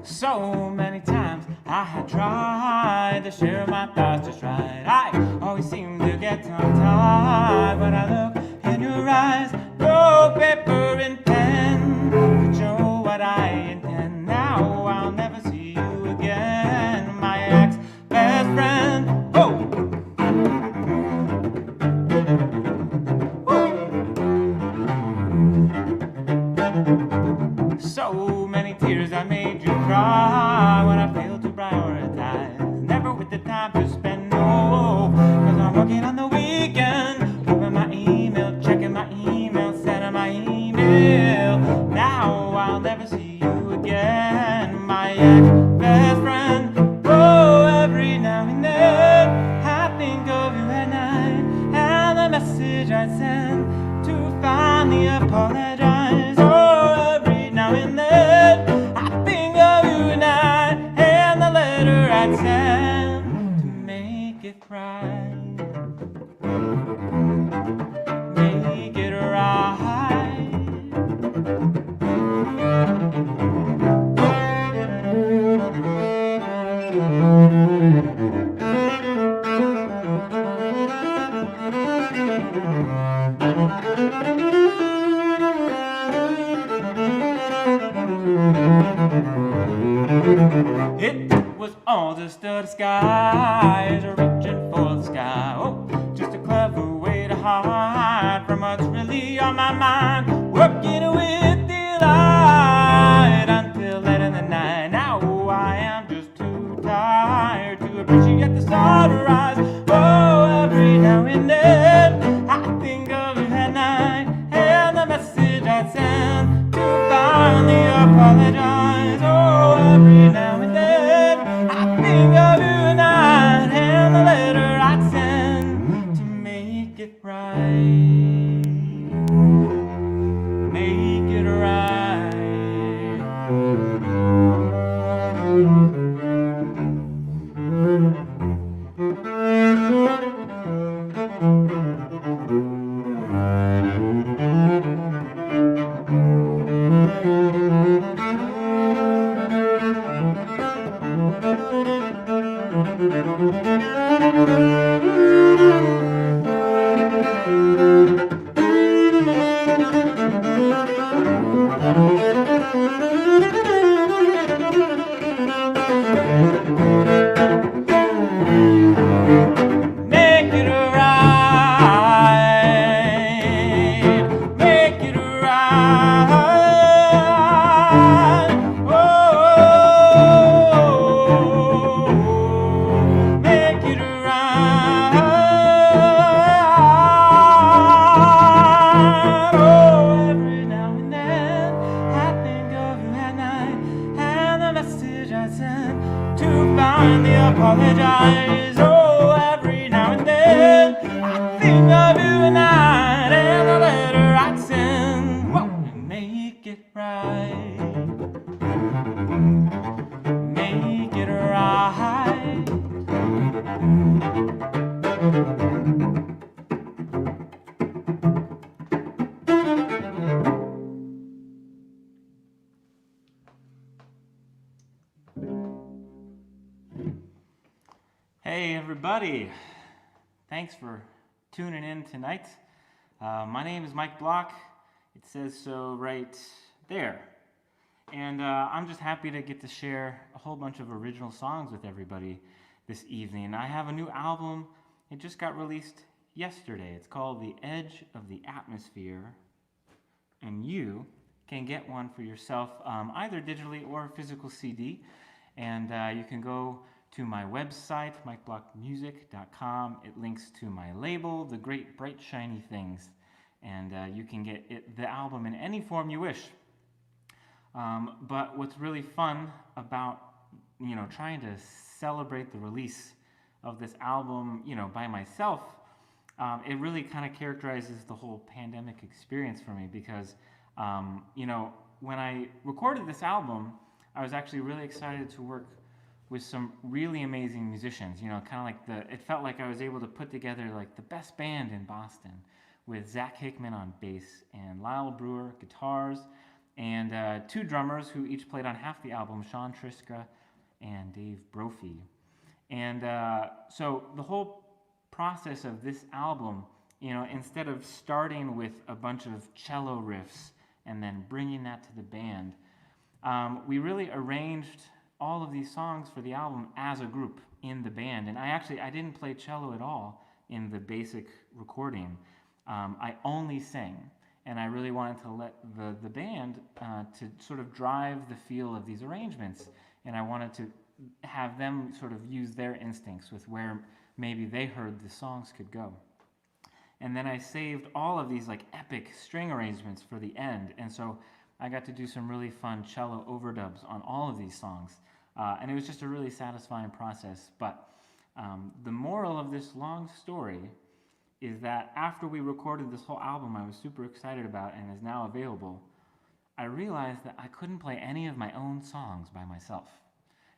So many times I had tried to share my thoughts just right. I always seem to get tongue-tied when I look in your eyes. No paper and pen could show what I intend. Now I'll never see you again, my ex-best friend. Oh! So many tears I made you cry when I failed to prioritize. Never with the time to spend, no, cause I'm working on the weekend. Open my email, checking my email, sending my email. Now I'll never see you again, my ex-best friend. Oh, every now and then I think of you at night and the message I send to finally apologize. Oh, every now and then I think of you at night and the letter I'd send to make it right. Make it right. It was all just a disguise, reaching for the sky. Oh, just a clever way to hide from what's really on my mind. Working with delight until late in the night. Now I am just too tired to appreciate the sunrise. Oh, every now and then I think of you at night and the message I send to finally apologize. Oh, every now and then I think of you at night and the letter I send to make it right. Make it right. Make it right. Make it right. Oh, make it right. Oh, every now and then I think of you at night and the message I send to finally apologize. Oh, every now and then I think of you at night and the letter I send. Whoa, make it right. Make it right. Hey everybody, thanks for tuning in tonight. My name is Mike Block. It says so right there. And I'm just happy to get to share a whole bunch of original songs with everybody this evening. I have a new album. It just got released yesterday. It's called The Edge of the Atmosphere. And you can get one for yourself, either digitally or a physical CD. And you can go to my website, mikeblockmusic.com. It links to my label, The Great Bright Shiny Things. And you can get the album in any form you wish. But what's really fun about, trying to celebrate the release of this album, by myself, it really kind of characterizes the whole pandemic experience for me because, when I recorded this album, I was actually really excited to work with some really amazing musicians. You know, kind of like it felt like I was able to put together like the best band in Boston, with Zach Hickman on bass and Lyle Brewer guitars, and 2 drummers who each played on half the album, Sean Triska and Dave Brophy. And so the whole process of this album, you know, instead of starting with a bunch of cello riffs and then bringing that to the band, we really arranged all of these songs for the album as a group in the band. And I didn't play cello at all in the basic recording. I only sang, and I really wanted to let the band to sort of drive the feel of these arrangements, and I wanted to have them sort of use their instincts with where maybe they heard the songs could go. And then I saved all of these like epic string arrangements for the end, and so I got to do some really fun cello overdubs on all of these songs, and it was just a really satisfying process. But the moral of this long story is that after we recorded this whole album I was super excited about and is now available, I realized that I couldn't play any of my own songs by myself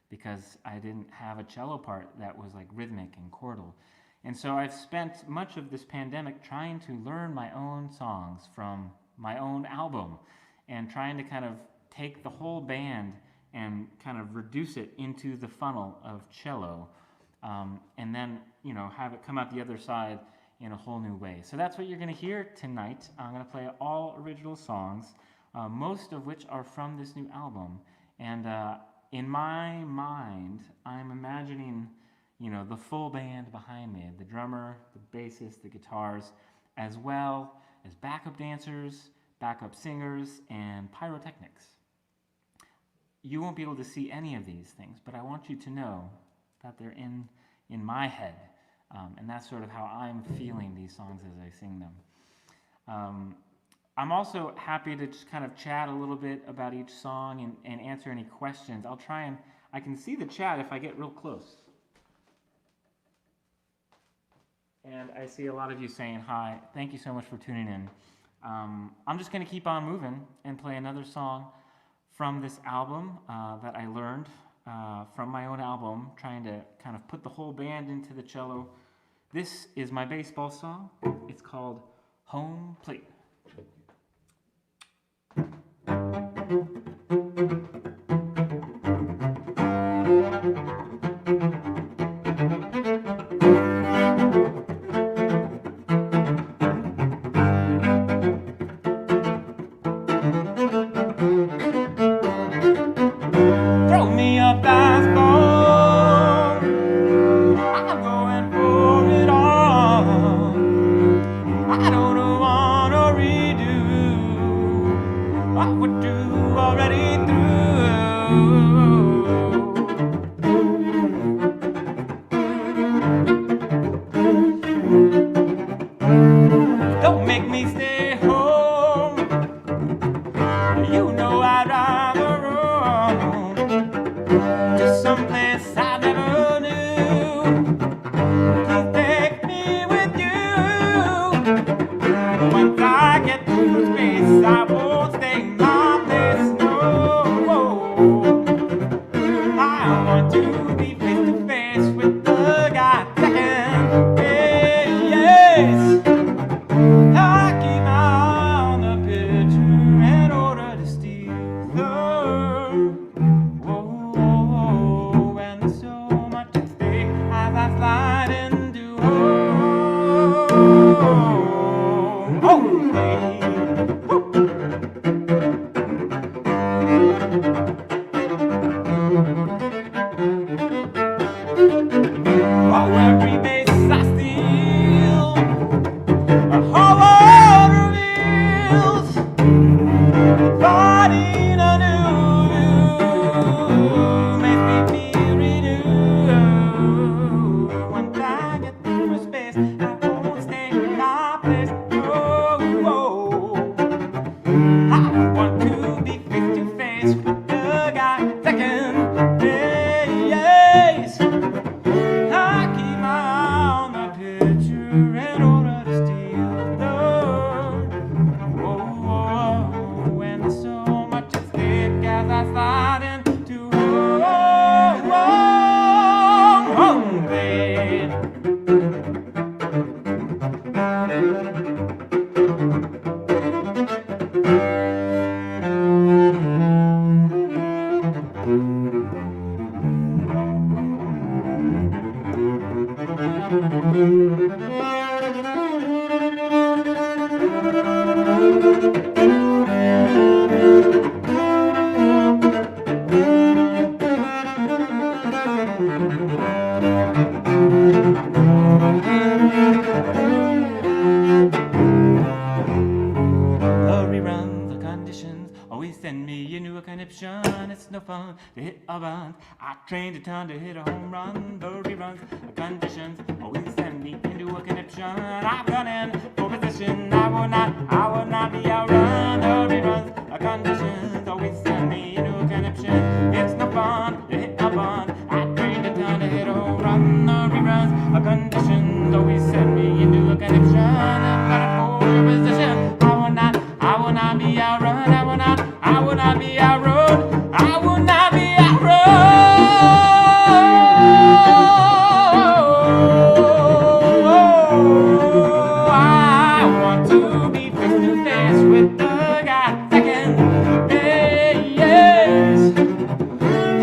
because I didn't have a cello part that was like rhythmic and chordal. And so I've spent much of this pandemic trying to learn my own songs from my own album and trying to kind of take the whole band and kind of reduce it into the funnel of cello, and then, you know, have it come out the other side in a whole new way. So that's what you're going to hear tonight. I'm going to play all original songs, most of which are from this new album. And in my mind, I'm imagining, you know, the full band behind me, the drummer, the bassist, the guitars, as well as backup dancers, backup singers, and pyrotechnics. You won't be able to see any of these things, but I want you to know that they're in my head. And that's sort of how I'm feeling these songs as I sing them. I'm also happy to just kind of chat a little bit about each song and answer any questions. I'll try and, I can see the chat if I get real close. And I see a lot of you saying hi. Thank you so much for tuning in. I'm just going to keep on moving and play another song from this album that I learned from my own album, trying to kind of put the whole band into the cello. This is my baseball song. It's called Home Plate. Throw me a fastball, I'm going for it all. I don't want to redo what we're do already through. Don't make me stay home, you know I'd rather roam to someplace I never knew. Please take me with you. Once I get to space, I won't stay long. It's no fun to hit a bunt. I trained a ton to hit a home run. The reruns, conditions always send me into a conniption. I'm gunning for position. I will not be outrun. The reruns, conditions always send me into a conniption. It's no fun to hit a bunt. I trained a ton to hit a home run. The reruns, conditions always send me into a conniption. I'm gunning for position. I will not be outrun. I will not be outrun. I will not be outrun. I want to be face to face with the guy second base.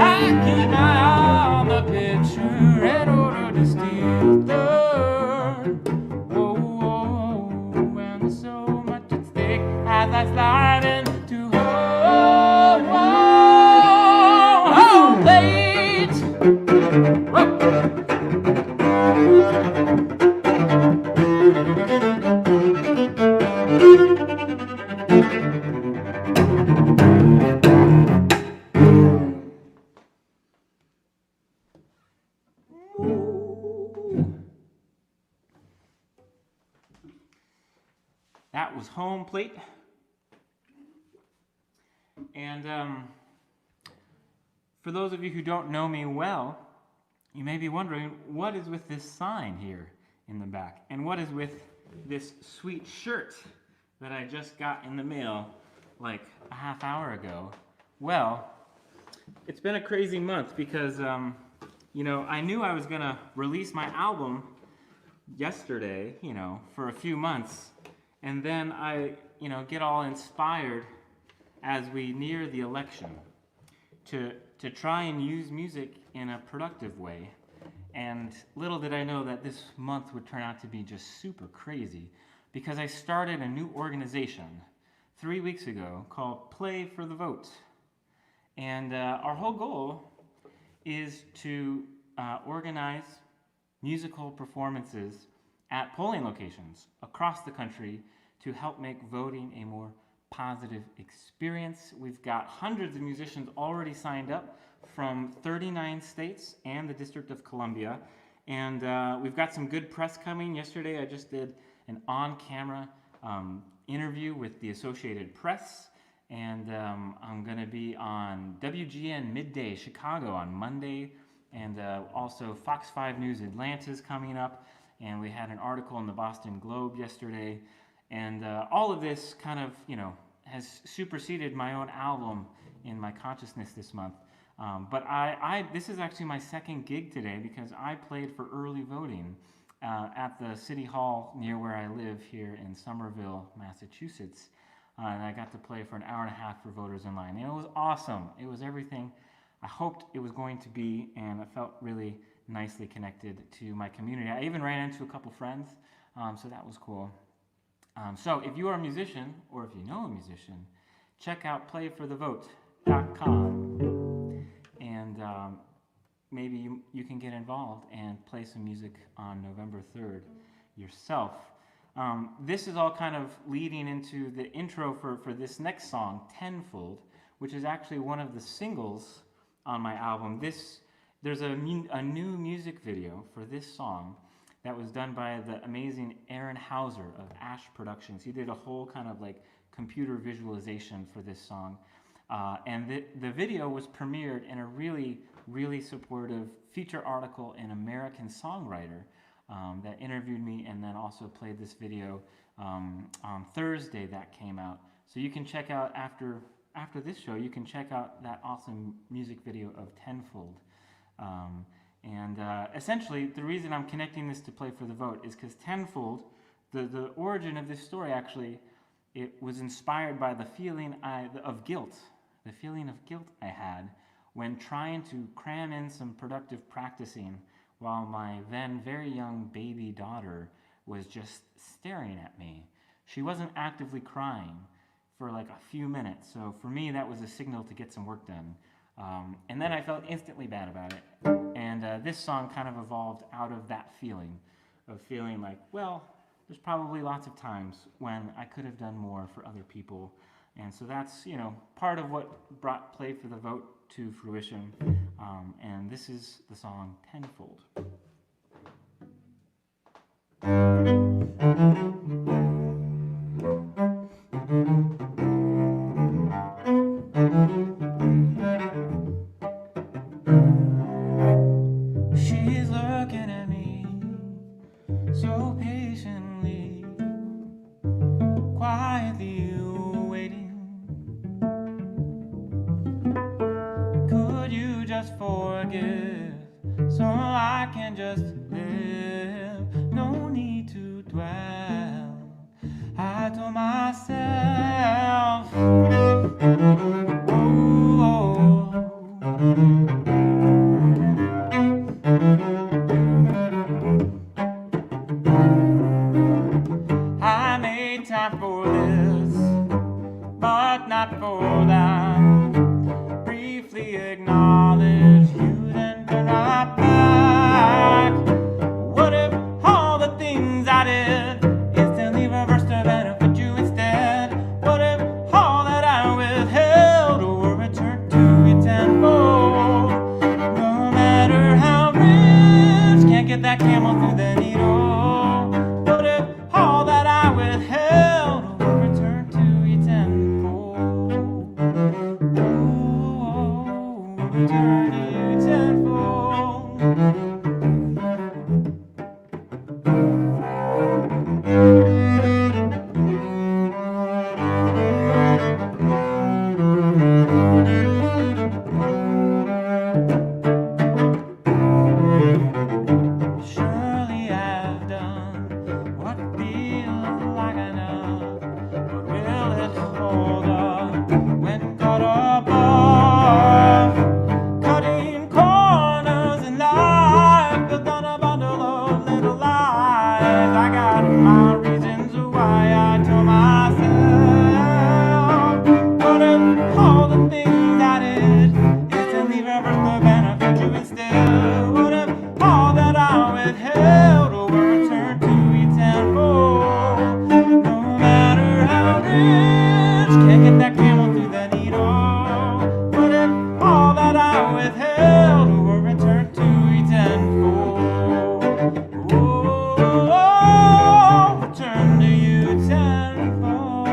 I keep my eye on the pitcher in order to steal third. Whoa, and there's so much at stake as I slide into home plate. That was home plate. And for those of you who don't know me well, you may be wondering, what is with this sign here in the back? And what is with this sweet shirt that I just got in the mail like a half hour ago? Well, it's been a crazy month because, you know, I knew I was going to release my album yesterday, you know, for a few months. And then I, you know, get all inspired as we near the election to try and use music in a productive way. And little did I know that this month would turn out to be just super crazy, because I started a new organization 3 weeks ago called Play for the Vote. And our whole goal is to organize musical performances at polling locations across the country to help make voting a more positive experience. We've got hundreds of musicians already signed up from 39 states and the District of Columbia. And we've got some good press coming. Yesterday I just did an on-camera interview with the Associated Press. And I'm going to be on WGN Midday Chicago on Monday. And also Fox 5 News Atlanta's coming up. And we had an article in the Boston Globe yesterday. And all of this kind of, you know, has superseded my own album in my consciousness this month. But this is actually my second gig today, because I played for early voting at the City Hall near where I live here in Somerville, Massachusetts. And I got to play for an hour and a half for voters in line. And it was awesome. It was everything I hoped it was going to be, and I felt really nicely connected to my community. I even ran into a couple friends, so that was cool. So if you are a musician, or if you know a musician, check out playforthevote.com, and maybe you can get involved and play some music on November 3rd yourself. This is all kind of leading into the intro for this next song, Tenfold, which is actually one of the singles on my album. There's a new music video for this song that was done by the amazing Aaron Hauser of Ash Productions. He did a whole kind of like computer visualization for this song. And the video was premiered in a really, really supportive feature article in American Songwriter that interviewed me, and then also played this video on Thursday that came out. So you can check out, after this show, you can check out that awesome music video of Tenfold. Essentially, the reason I'm connecting this to Play for the Vote is because Tenfold, the origin of this story actually it was inspired by the feeling of guilt I had when trying to cram in some productive practicing while my then very young baby daughter was just staring at me. She wasn't actively crying for like a few minutes, so for me that was a signal to get some work done. And then I felt instantly bad about it. And this song kind of evolved out of that feeling of feeling like, well, there's probably lots of times when I could have done more for other people. And so that's, part of what brought Play for the Vote to fruition. And this is the song Tenfold. She's looking at me so patiently, quietly waiting. Could you just forgive so I can just live? No need to dwell. I told myself, I made time for this, but not for that. Briefly acknowledge you, then turn right back. What if all the things I did instantly reversed to benefit you instead? What if all that I withheld were returned to you tenfold? No matter how rich, can't get that camel through the needle. What if all that I withheld were returned to you tenfold? Return to you tenfold. Surely I've done what feels like enough, but will it hold up when caught above? Cutting corners in life, built on a bundle of little lies. I got my reasons why I told myself, what if all the things I did instantly reversed the benefit you instead? What if all that I withheld were returned to you tenfold? No matter how rich, can't get that camel through the needle. What if all that I withheld were returned to you tenfold? Return to you tenfold.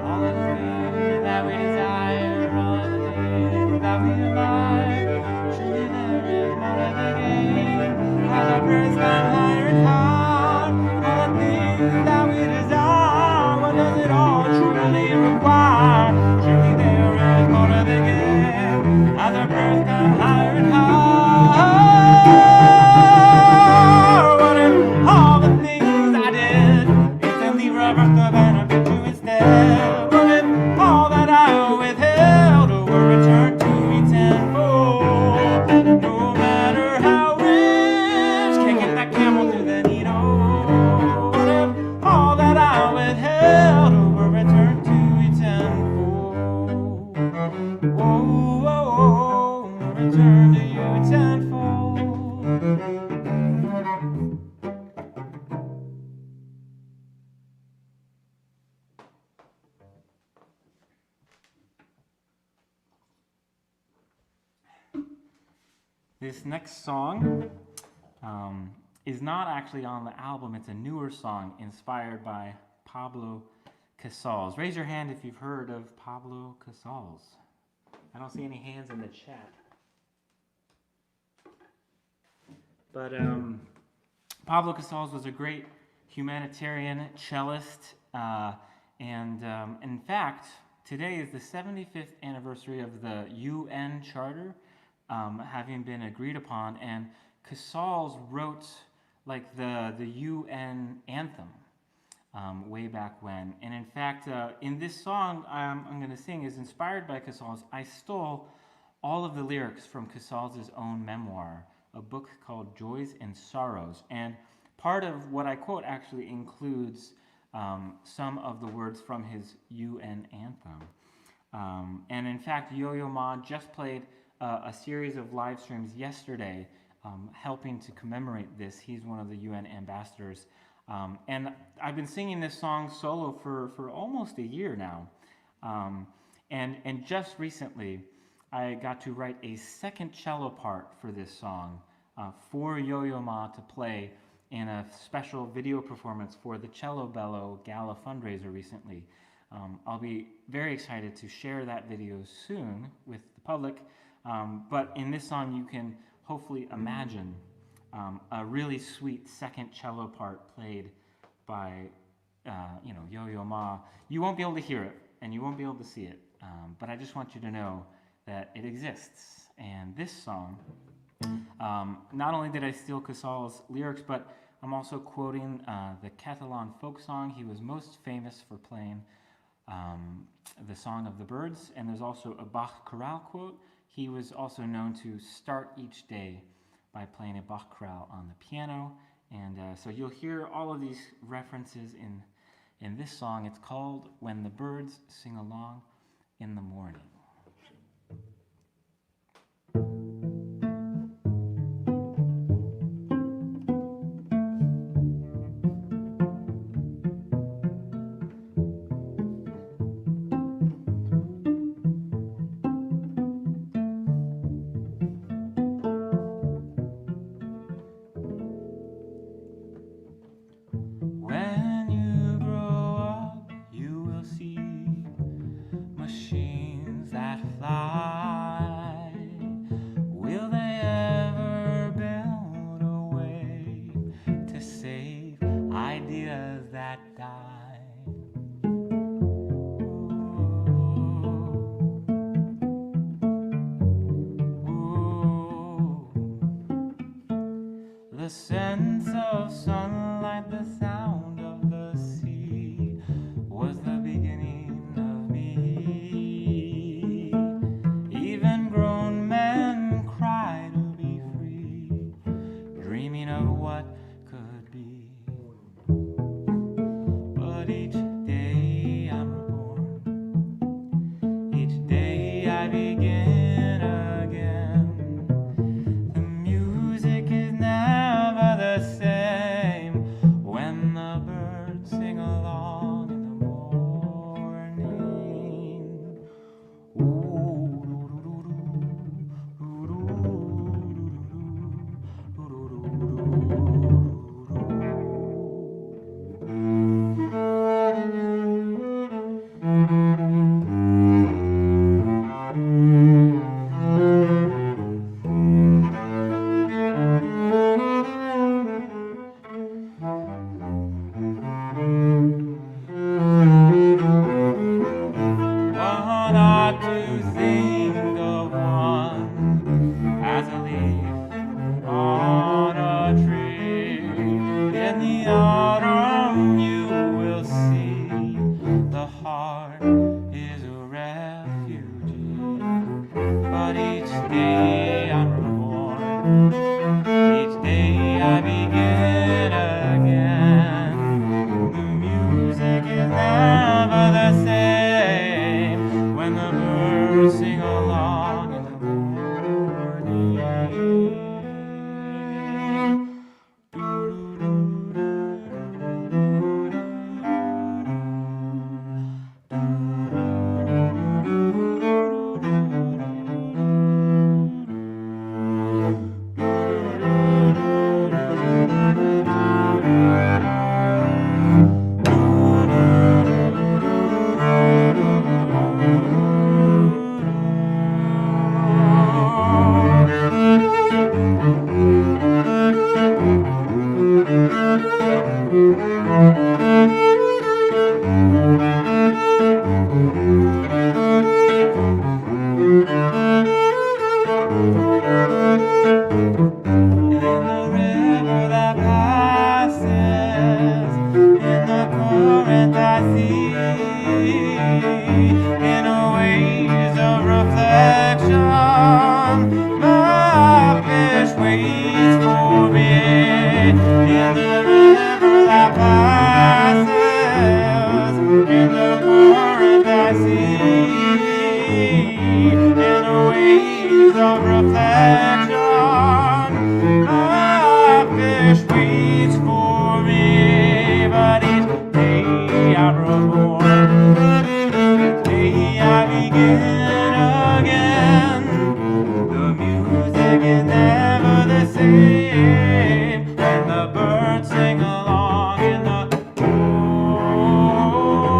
All of the things that we desire, all of the things that we admire, surely there is more to the game. As our prayers climb higher and higher, all the things that we desire, what does it all truly require? Surely there is more to the game. As our prayers climb higher and higher, what if all the things I did instantly reversed the benefit you instead? What if all that I withheld were returned to me tenfold? No matter how rich, can't get that camel through the needle. What if all that I withheld were returned to me tenfold? Return to you tenfold. This next song is not actually on the album. It's a newer song inspired by Pablo Casals. Raise your hand if you've heard of Pablo Casals. I don't see any hands in the chat. But Pablo Casals was a great humanitarian cellist And in fact, today is the 75th anniversary of the UN Charter having been agreed upon, and Casals wrote like the UN anthem way back when. And in fact, in this song I'm going to sing is inspired by Casals. I stole all of the lyrics from Casals' own memoir, a book called Joys and Sorrows. And part of what I quote actually includes some of the words from his UN anthem. And in fact, Yo-Yo Ma just played a series of live streams yesterday helping to commemorate this. He's one of the UN ambassadors. And I've been singing this song solo for almost a year now. And just recently, I got to write a second cello part for this song for Yo-Yo Ma to play in a special video performance for the Cello Bello Gala fundraiser recently. I'll be very excited to share that video soon with the public. But in this song, you can hopefully imagine a really sweet second cello part played by, Yo-Yo Ma. You won't be able to hear it, and you won't be able to see it, but I just want you to know that it exists. And this song, not only did I steal Casals' lyrics, but I'm also quoting the Catalan folk song. He was most famous for playing the Song of the Birds, and there's also a Bach chorale quote. He was also known to start each day by playing a Bach chorale on the piano, and so you'll hear all of these references in this song. It's called When the Birds Sing Along in the Morning. The sense of sunlight, the sound of the sea was the beginning of me. Even grown men cry to be free, dreaming of what could be. But each day I'm reborn, each day I begin again. The music is never the same when the birds sing along in the morning. Ooh. seas of reflection. My fish waits for me, but each day I'm reborn. Each day I begin again. The music is never the same, and the birds sing along in the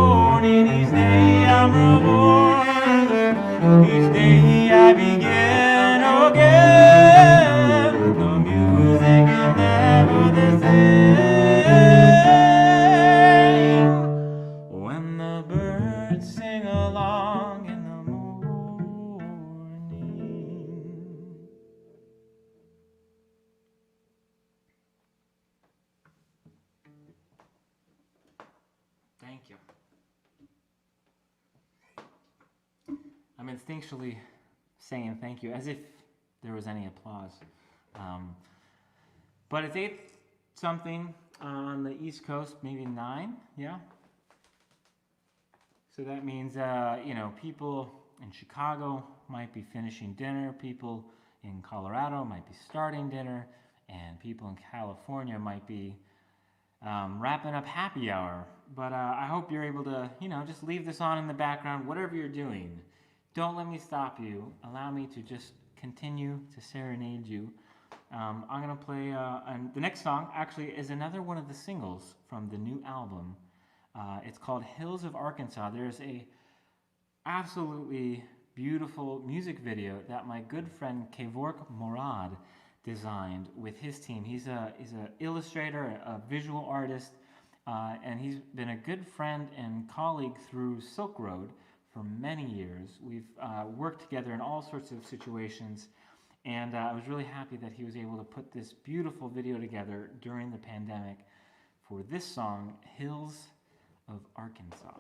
morning. Each day I'm reborn. Each day I begin again. The music is never the same when the birds sing along in the morning. Thank you. I'm instinctually saying thank you as if there was any applause. But it's 8 something on the East Coast, maybe 9, yeah? So that means, people in Chicago might be finishing dinner, people in Colorado might be starting dinner, and people in California might be wrapping up happy hour. But I hope you're able to, just leave this on in the background, whatever you're doing. Don't let me stop you. Allow me to just continue to serenade you. I'm going to play, and the next song actually is another one of the singles from the new album. It's called Hills of Arkansas. There's a absolutely beautiful music video that my good friend Kevork Morad designed with his team. He's an illustrator, a visual artist, and he's been a good friend and colleague through Silk Road for many years. We've worked together in all sorts of situations, and I was really happy that he was able to put this beautiful video together during the pandemic for this song, Hills of Arkansas.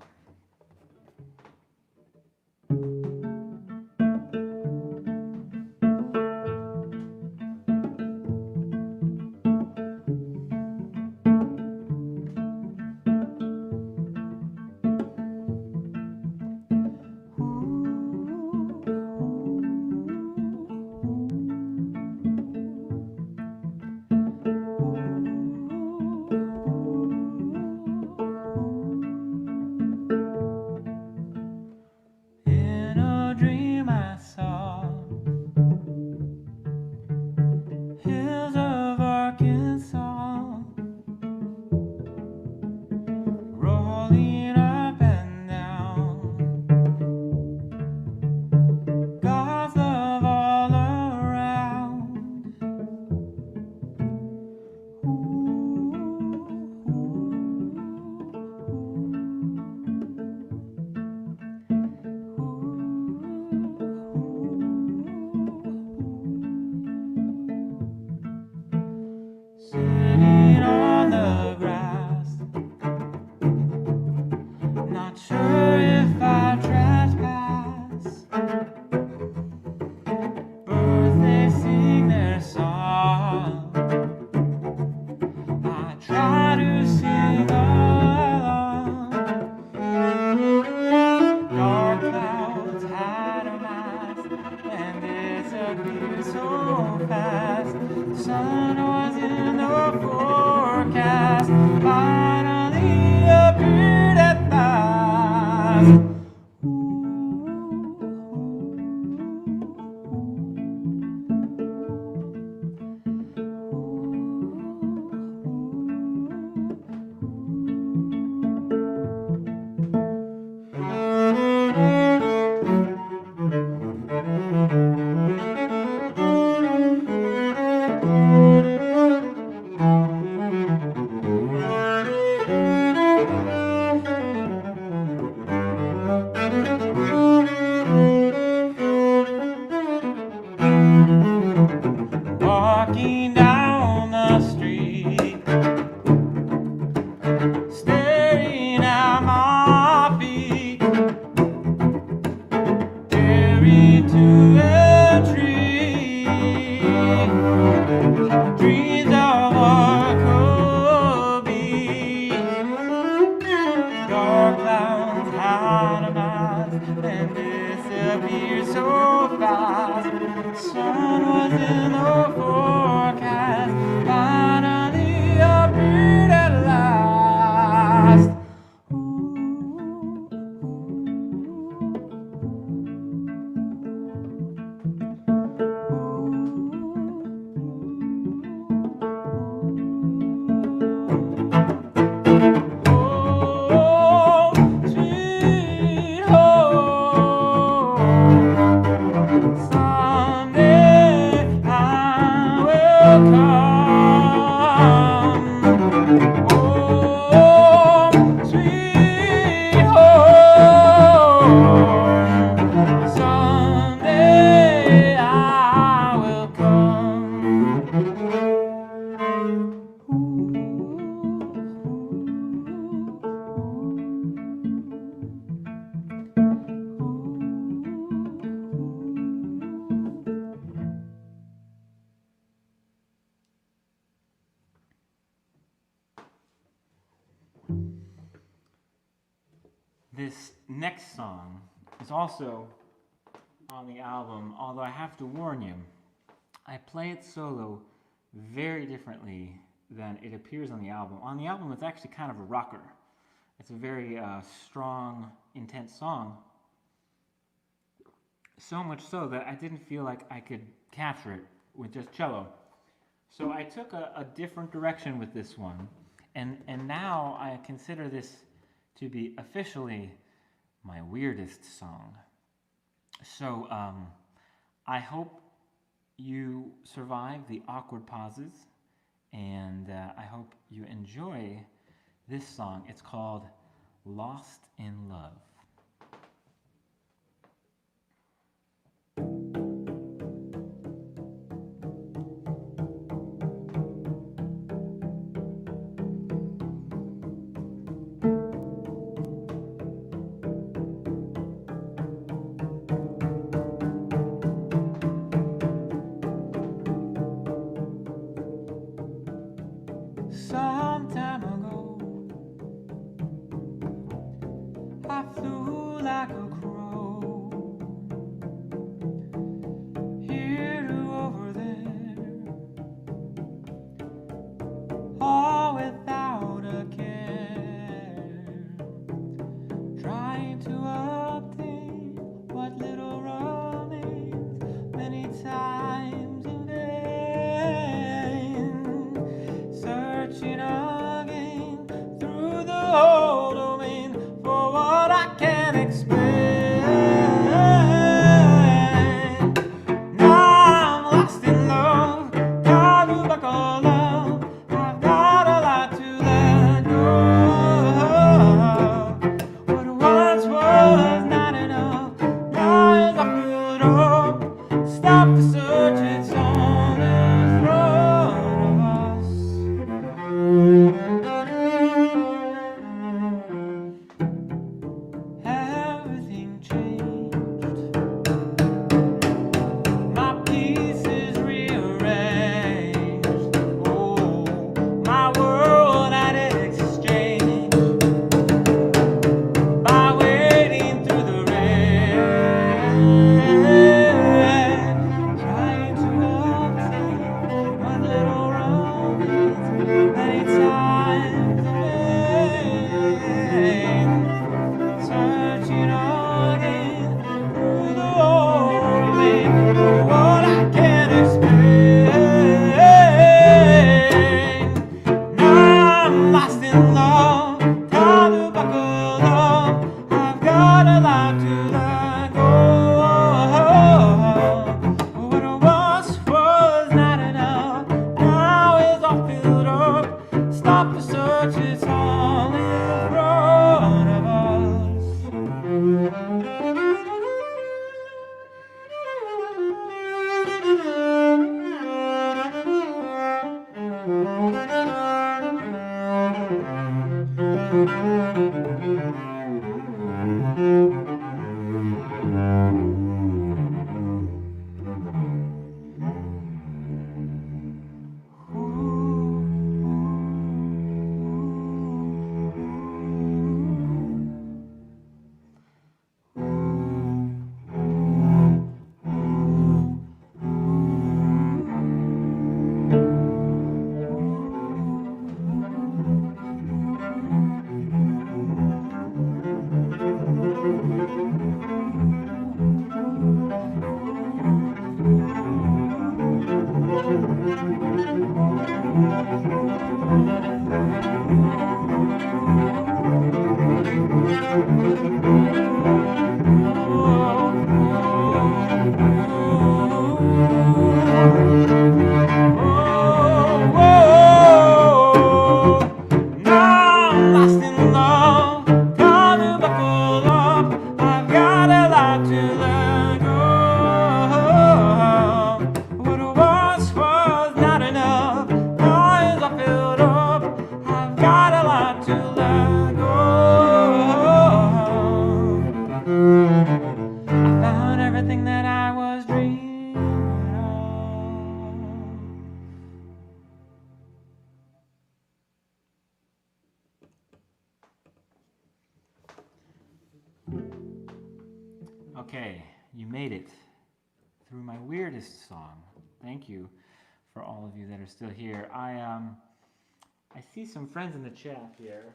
Walking down the street, staring at my feet, staring to a tree, dreams of what could be. Dark clouds out of eyes and disappear so fast. Sun was in the forecast, finally appeared at last. This next song is also on the album, although I have to warn you, I play it solo very differently than it appears on the album. On the album, it's actually kind of a rocker. It's a very strong, intense song. So much so that I didn't feel like I could capture it with just cello. So I took a different direction with this one, and now I consider this to be officially my weirdest song. So I hope you survive the awkward pauses, and I hope you enjoy this song. It's called Lost in Love. Some time ago, I flew everything that I was dreaming of. Okay, you made it through my weirdest song. Thank you for all of you that are still here. I see some friends in the chat here.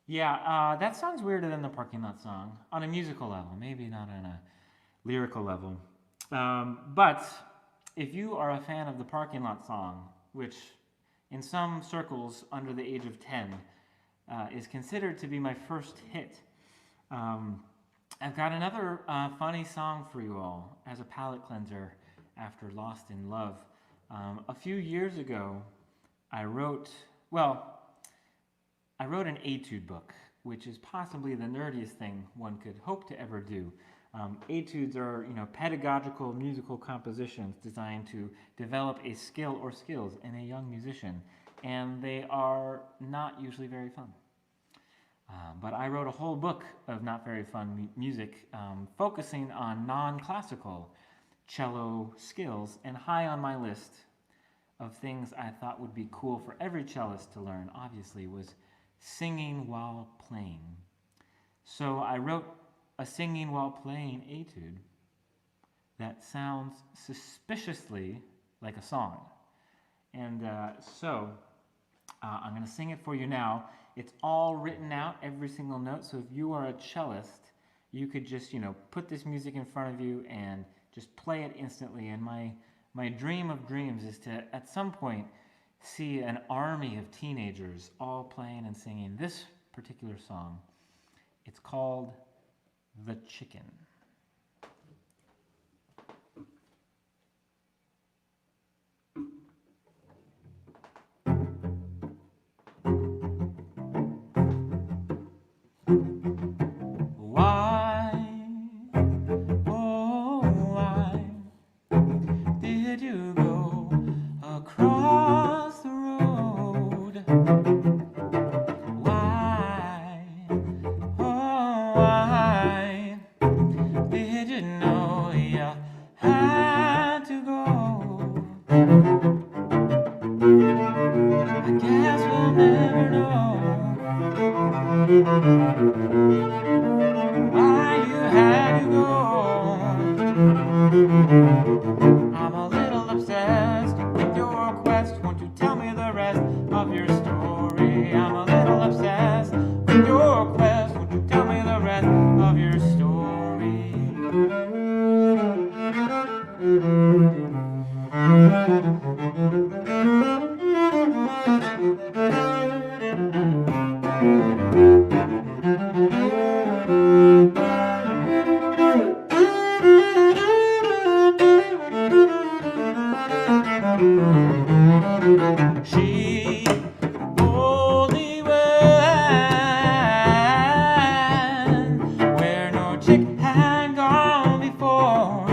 Yeah, that song's weirder than the parking lot song on a musical level, maybe not on a lyrical level. But if you are a fan of the parking lot song, which in some circles under the age of 10 is considered to be my first hit, I've got another funny song for you all as a palate cleanser after Lost in Love. A few years ago, I wrote an etude book, which is possibly the nerdiest thing one could hope to ever do. Etudes are, pedagogical musical compositions designed to develop a skill or skills in a young musician, and they are not usually very fun. But I wrote a whole book of not very fun music, focusing on non-classical cello skills, and high on my list of things I thought would be cool for every cellist to learn, obviously, was singing while playing. So I wrote a singing while playing etude that sounds suspiciously like a song. And so I'm going to sing it for you now. It's all written out, every single note, so if you are a cellist, you could just, put this music in front of you and just play it instantly. And my dream of dreams is to, at some point, see an army of teenagers all playing and singing this particular song. It's called The Chicken. Why, oh why did you go across the road? Why, oh why did you know you had to go? I guess we'll never know why you had to go. I'm a little obsessed with your quest. Won't you tell me the rest of your story? I'm a little obsessed with your quest. Won't you tell me the rest of your story? She boldly went where no chick had gone before.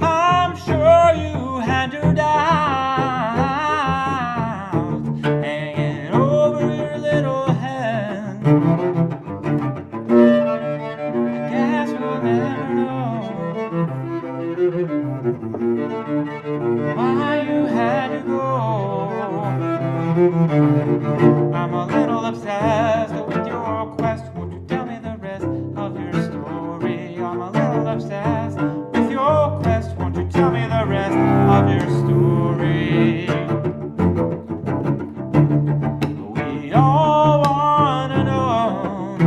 I'm sure you had your doubts hanging over your little head. I guess we'll never know why you had to go. I'm a little obsessed with your quest. Won't you tell me the rest of your story? I'm a little obsessed with your quest. Won't you tell me the rest of your story? We all wanna know,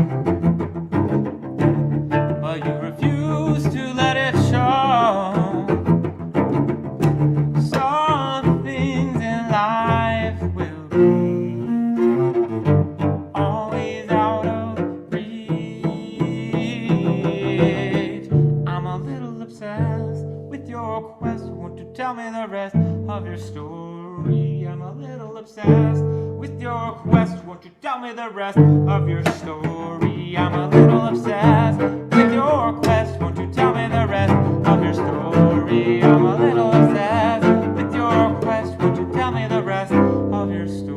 but you refuse to let it show. Some things in life will be always out of reach. I'm a little obsessed with your quest. Won't you tell me the rest of your story? I'm a little obsessed with your quest. Won't you tell me the rest of your story? I'm a little obsessed with your quest. Won't you tell me the rest of your story? I'm a little obsessed with your quest. Won't you tell me the rest of your story?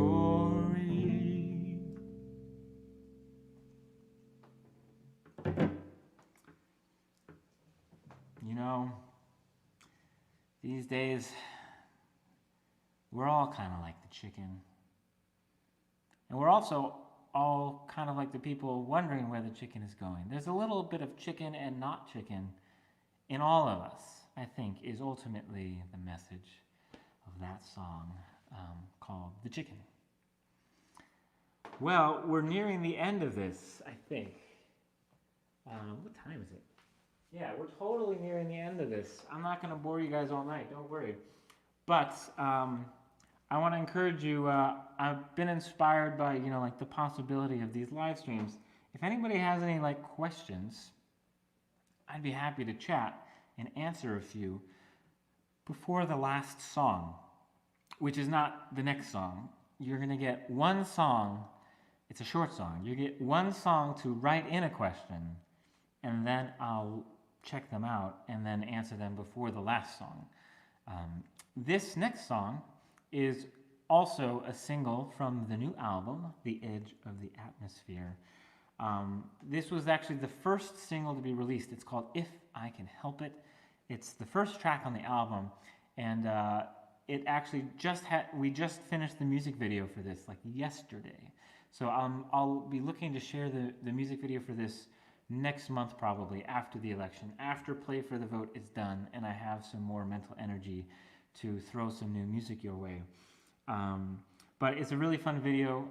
These days, we're all kind of like the chicken. And we're also all kind of like the people wondering where the chicken is going. There's a little bit of chicken and not chicken in all of us, I think, is ultimately the message of that song called The Chicken. Well, we're nearing the end of this, I think. What time is it? Yeah, we're totally nearing the end of this. I'm not going to bore you guys all night, don't worry. But I want to encourage you, I've been inspired by, like the possibility of these live streams. If anybody has any questions, I'd be happy to chat and answer a few before the last song, which is not the next song. You're going to get one song. It's a short song. You get one song to write in a question, and then I'll check them out and then answer them before the last song. This next song is also a single from the new album, The Edge of the Atmosphere. This was actually the first single to be released. It's called If I Can Help It. It's the first track on the album, and it actually we just finished the music video for this yesterday. So I'll be looking to share the music video for this next month, probably after the election, after Play for the Vote is done, and I have some more mental energy to throw some new music your way. But it's a really fun video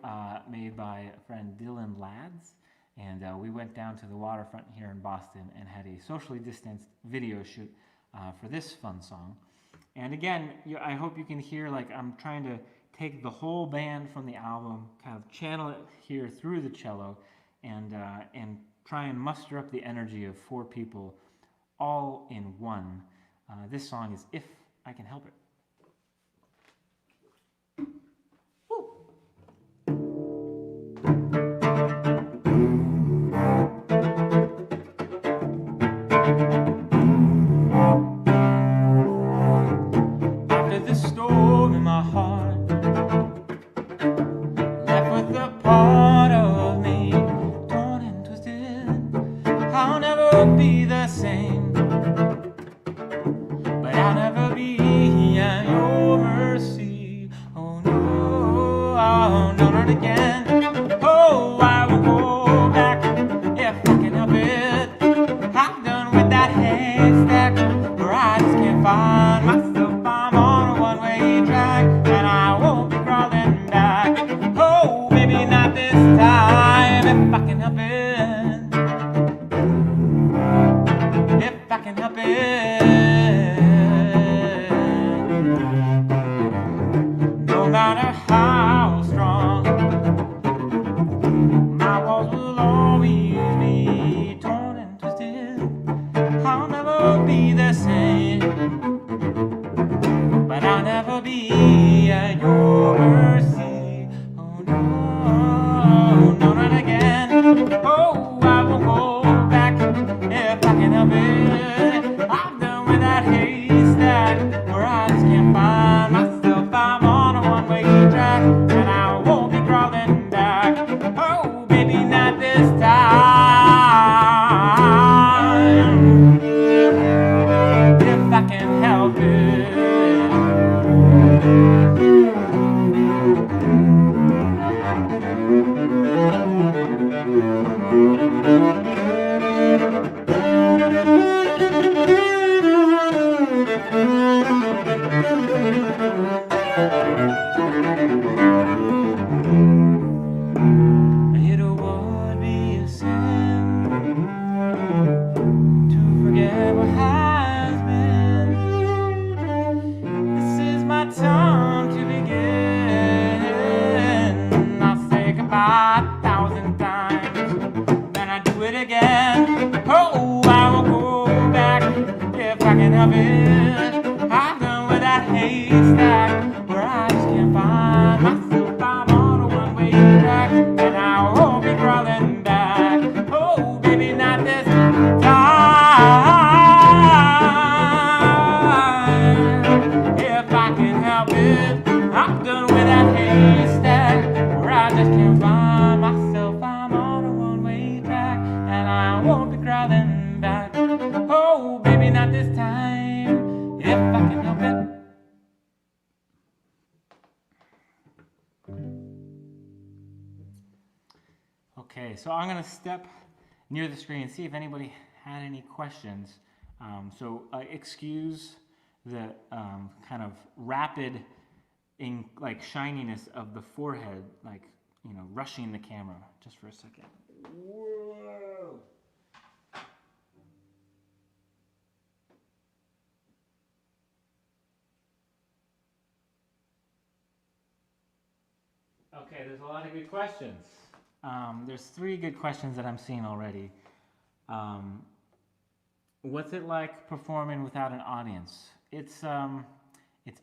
made by a friend, Dylan Lads, and we went down to the waterfront here in Boston and had a socially distanced video shoot for this fun song. And again, I hope you can hear, I'm trying to take the whole band from the album, kind of channel it here through the cello, and try and muster up the energy of 4 people all in one. This song is If I Can Help It. After the storm in my heart, left with a part of me torn and twisted, I'll never be the same, but I'll never be at your mercy. Oh no, not again. Oh, I won't go back if I can help it. I'm done with that haystack where I just can't find myself. I'm on a one-way track and I won't be crawling back. Oh, maybe not this time, if I can help it. If I can help it. No matter how strong, my walls will always be torn and twisted. I'll never be the same, but I'll never be at your mercy. Oh no, not again. Oh, I won't go back if I can help it. I'm done with that haystack where I just can't find myself. I'm on a one-way track and I won't be crawling back. Oh, baby, not this time. If I can help it. It would be a sin to forget what has been. This is my time to begin. I'll say goodbye 1,000 times, then I do it again. Oh, Okay, so I'm going to step near the screen and see if anybody had any questions. Excuse the kind of rapid like shininess of the forehead, like, rushing the camera just for a second. Whoa! Okay, there's a lot of good questions. There's 3 good questions that I'm seeing already. What's it like performing without an audience? It's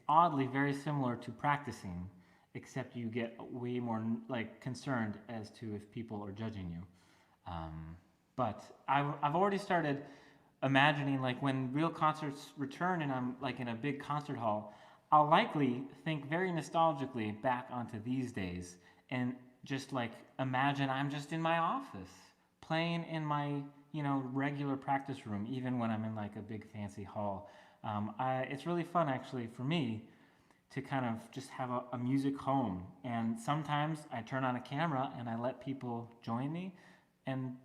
oddly very similar to practicing, except you get way more like concerned as to if people are judging you. But I've already started imagining, like, when real concerts return and I'm like in a big concert hall, I'll likely think very nostalgically back onto these days and just like imagine I'm just in my office playing in my regular practice room, even when I'm in like a big fancy hall. It's really fun actually for me to kind of just have a music home, and sometimes I turn on a camera and I let people join me,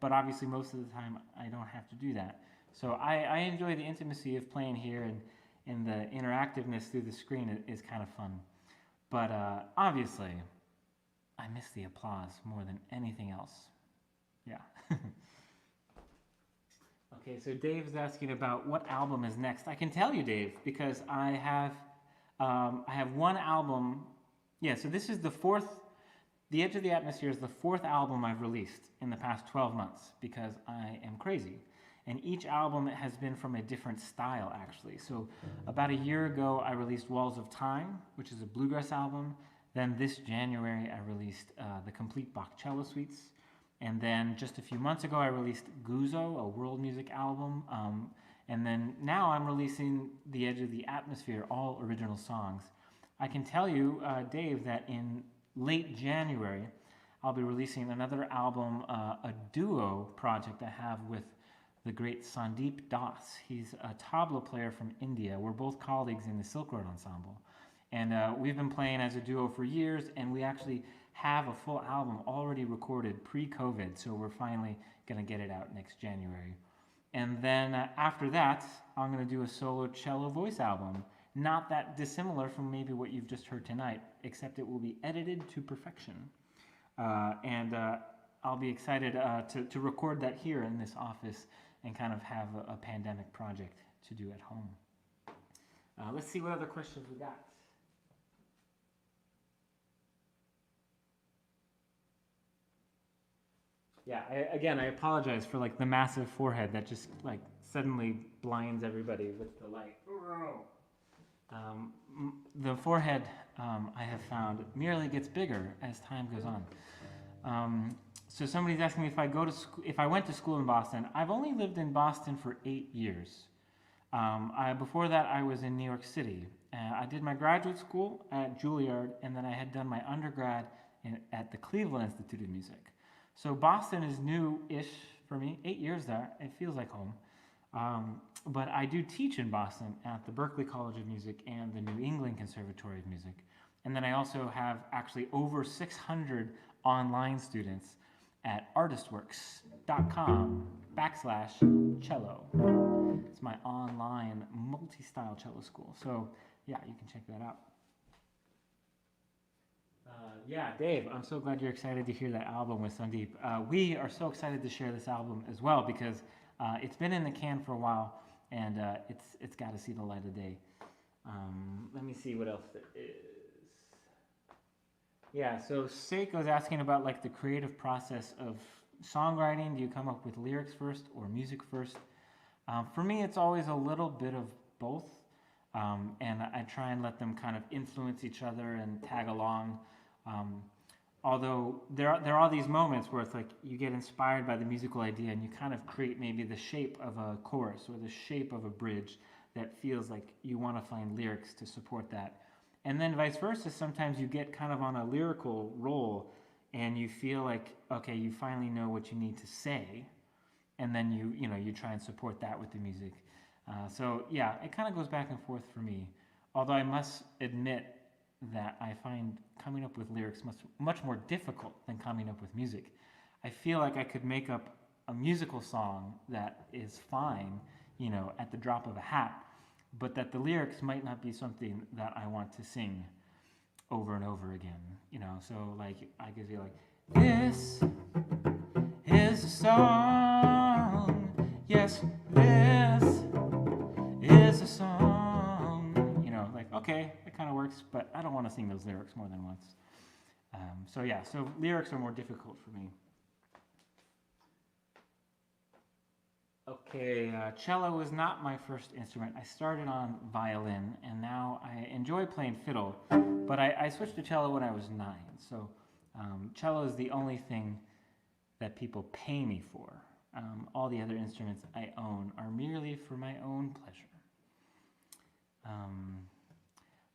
but obviously most of the time I don't have to do that. So I enjoy the intimacy of playing here, and the interactiveness through the screen is kind of fun. But obviously, I miss the applause more than anything else. Yeah. Okay, so Dave's asking about what album is next. I can tell you, Dave, because I have one album. Yeah, so this is the 4th. The Edge of the Atmosphere is the 4th album I've released in the past 12 months because I am crazy. And each album has been from a different style, actually. So about a year ago, I released Walls of Time, which is a bluegrass album. Then this January, I released the complete Bach cello suites. And then just a few months ago, I released Guzo, a world music album. And then now I'm releasing The Edge of the Atmosphere, all original songs. I can tell you, Dave, that in late January, I'll be releasing another album, a duo project I have with the great Sandeep Das. He's a tabla player from India. We're both colleagues in the Silk Road Ensemble. And we've been playing as a duo for years, and we actually have a full album already recorded pre-COVID, so we're finally going to get it out next January. And then after that, I'm going to do a solo cello voice album. Not that dissimilar from maybe what you've just heard tonight, except it will be edited to perfection. I'll be excited to record that here in this office and kind of have a pandemic project to do at home. Let's see what other questions we got. Yeah, I apologize for like the massive forehead that just like suddenly blinds everybody with the light. The forehead, I have found, merely gets bigger as time goes on. So somebody's asking me if I went to school in Boston. I've only lived in Boston for 8 years. Before that, I was in New York City. I did my graduate school at Juilliard, and then I had done my undergrad at the Cleveland Institute of Music. So Boston is new-ish for me. 8 years there, it feels like home. But I do teach in Boston at the Berklee College of Music and the New England Conservatory of Music. And then I also have actually over 600 online students at artistworks.com/cello. It's my online multi-style cello school. So yeah, you can check that out. Yeah, Dave, I'm so glad you're excited to hear that album with Sandeep. We are so excited to share this album as well because it's been in the can for a while, and it's got to see the light of day. Let me see what else there is. Yeah, so Seiko's asking about like the creative process of songwriting. Do you come up with lyrics first or music first? For me, it's always a little bit of both, and I try and let them kind of influence each other and tag along. Although there are these moments where it's like you get inspired by the musical idea and you kind of create maybe the shape of a chorus or the shape of a bridge that feels like you want to find lyrics to support that. And then vice versa, sometimes you get kind of on a lyrical roll and you feel like, okay, you finally know what you need to say, and then you try and support that with the music. So yeah, it kind of goes back and forth for me. Although I must admit that I find coming up with lyrics much more difficult than coming up with music. I feel like I could make up a musical song that is fine, at the drop of a hat, but that the lyrics might not be something that I want to sing over and over again, So like I could be like, this is a song, yes, this is a song, like, okay, that kind of works, but I don't want to sing those lyrics more than once. So lyrics are more difficult for me. Okay, cello was not my first instrument. I started on violin, and now I enjoy playing fiddle, but I switched to cello when I was 9. So cello is the only thing that people pay me for. All the other instruments I own are merely for my own pleasure.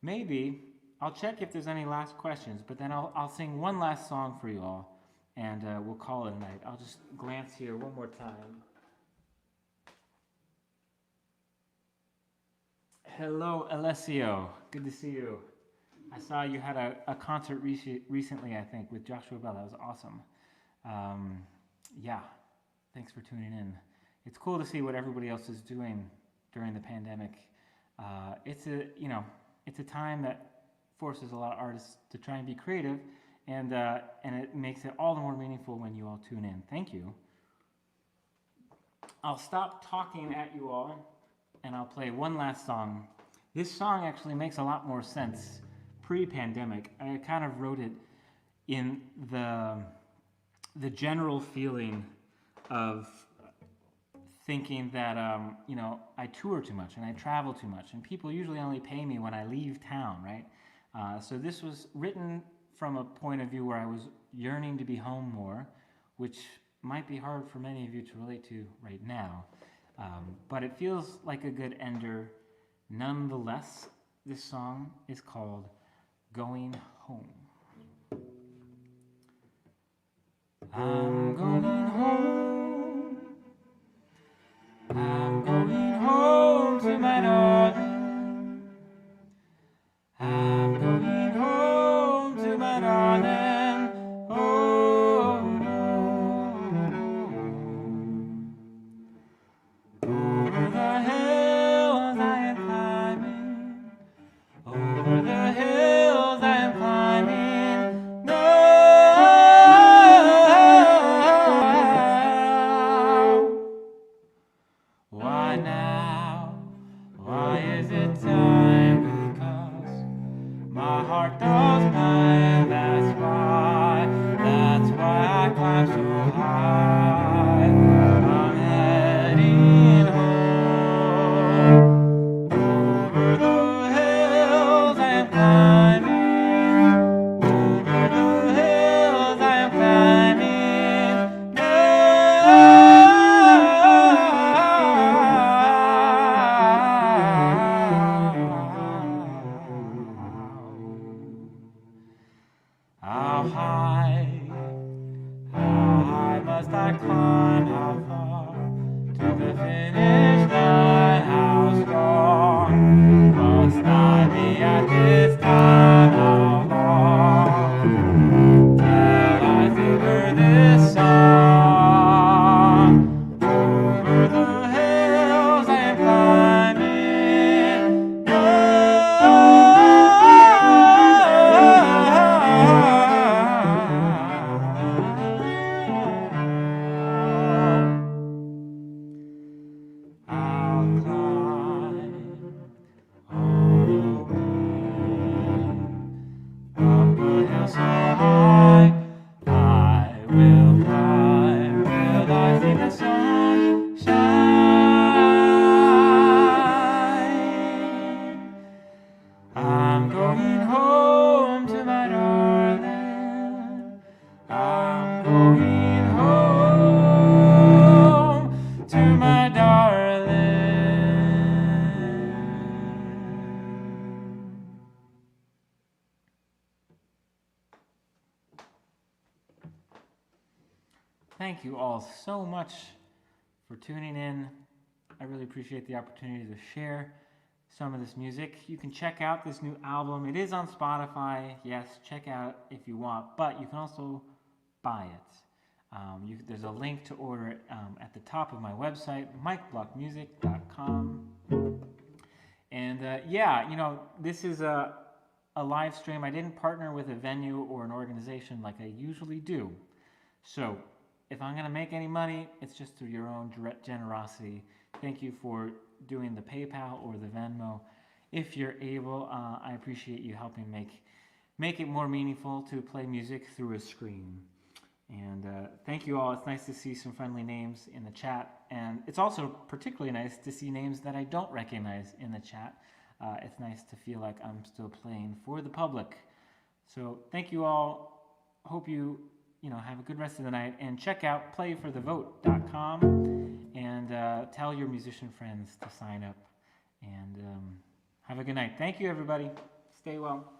Maybe I'll check if there's any last questions, but then I'll sing one last song for you all, and we'll call it a night. I'll just glance here one more time. Hello, Alessio. Good to see you. I saw you had a concert recently, I think, with Joshua Bell. That was awesome. Yeah, thanks for tuning in. It's cool to see what everybody else is doing during the pandemic. It's a time that forces a lot of artists to try and be creative, and it makes it all the more meaningful when you all tune in. Thank you. I'll stop talking at you all, and I'll play one last song. This song actually makes a lot more sense pre-pandemic. I kind of wrote it in the general feeling of thinking that I tour too much and I travel too much, and people usually only pay me when I leave town, right? So this was written from a point of view where I was yearning to be home more, which might be hard for many of you to relate to right now. But it feels like a good ender. Nonetheless, this song is called Going Home. I'm going home. I'm going home to my darling. I'm going home to my darling. Oh, over the hills I am climbing. Over the hills I am climbing. No. Why now? Why is it time? Because my heart does pine. That's why I climb so high. I'm heading home. Over the hills I am climbing. Over the hills I am climbing. How high must I climb? How far to the finish line? How strong must I be at this time? How long till I savor this song? Over the hills I am climbing. I'll climb all the way up a hill so high. I will climb till I see the sun shine. I'm going home to my darling. I'm going home to my darling. Thank you all so much for tuning in. I really appreciate the opportunity to share some of this music. You can check out this new album. It is on Spotify. Yes, check out if you want, but you can also buy it. There's a link to order it at the top of my website, mikeblockmusic.com. And yeah, this is a live stream. I didn't partner with a venue or an organization like I usually do. So if I'm going to make any money, it's just through your own direct generosity. Thank you for doing the PayPal or the Venmo. If you're able, I appreciate you helping make it more meaningful to play music through a screen. And thank you all. It's nice to see some friendly names in the chat. And it's also particularly nice to see names that I don't recognize in the chat. It's nice to feel like I'm still playing for the public. So thank you all. Hope you have a good rest of the night. And check out playforthevote.com and tell your musician friends to sign up. And have a good night. Thank you, everybody. Stay well.